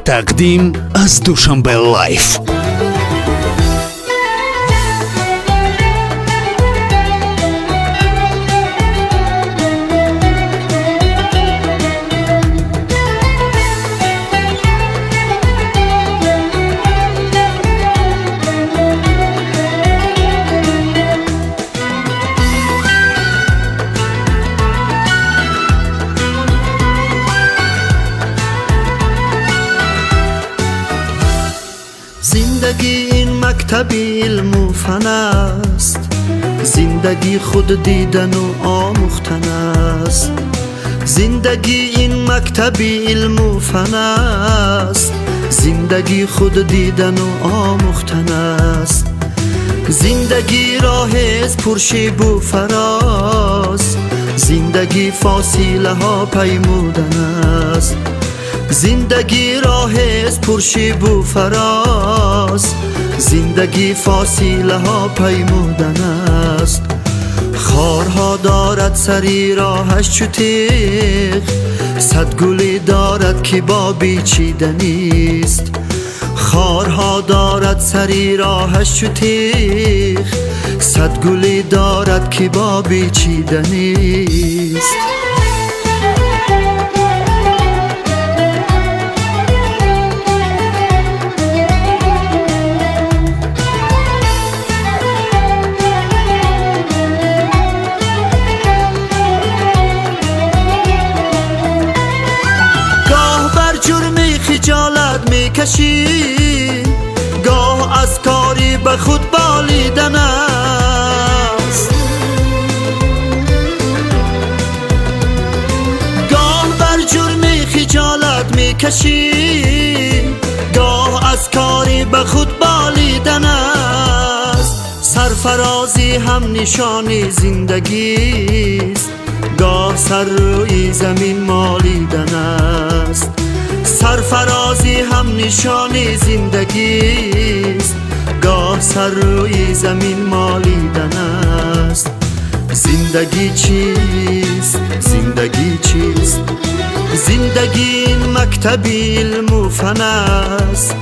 تقدیم از دوشنبه لایف. زندگی این مکتب علم و فن است، زندگی خود دیدن و آموختن است. زندگی این مکتب علم و فن است، زندگی خود دیدن و آموختن است. زندگی راه از پرشیب و فراز، زندگی فاصله ها پیمودن است. زندگی راه از پرشیب و فراز، زندگی فاصله ها پیمودن است. خارها دارد سری راهش چو تیغ، صد گلی دارد که با بیچیدنی است. خارها دارد سری راهش چو تیغ، صد گلی دارد که با بیچیدنی است. خجالت میکشی، گاه از کاری به خود بالیدن است. گاه بر جرم خجالت میکشی، گاه از کاری به خود بالیدن است. سرفرازی هم نشانی زندگی است، گاه سر روی زمین مالیدن است. سرفرازی هم نشانی زندگی است، گاه سر روی زمین مالیدن است. زندگی چیست؟ زندگی چیست؟ زندگی این مکتب علم و فن است،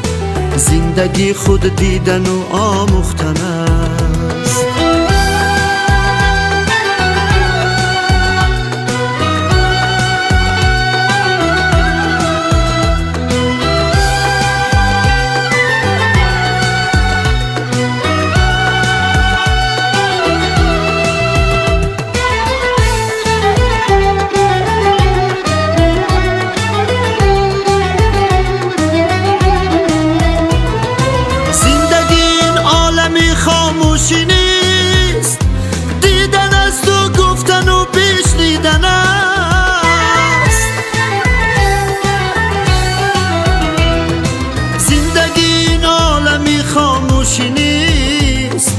زندگی خود دیدن و آموختن است. خاموشی نیست، دیدن است و گفتن و بشنیدن است. زندگی این عالمی خاموشی نیست،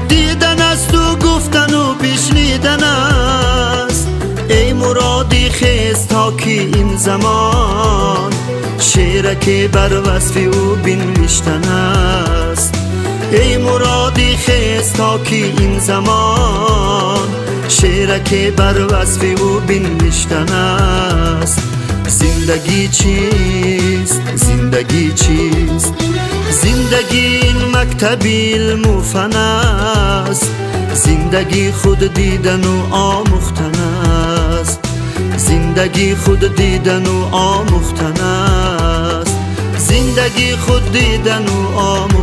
دیدن است و گفتن و بشنیدن است. ای مرادی خیز تا که این زمان، شعر که بر وصف او بنوشتن است. ای مرادی خیز تا که این زمان، شعر که بر وصف او بنوشتن است. زندگی چیست؟ زندگی چیست؟ زندگی این مکتب علم و فن است، زندگی خود دیدن و آموختن است. زندگی خود دیدن و آموختن است، زندگی خود دیدن و آموختن.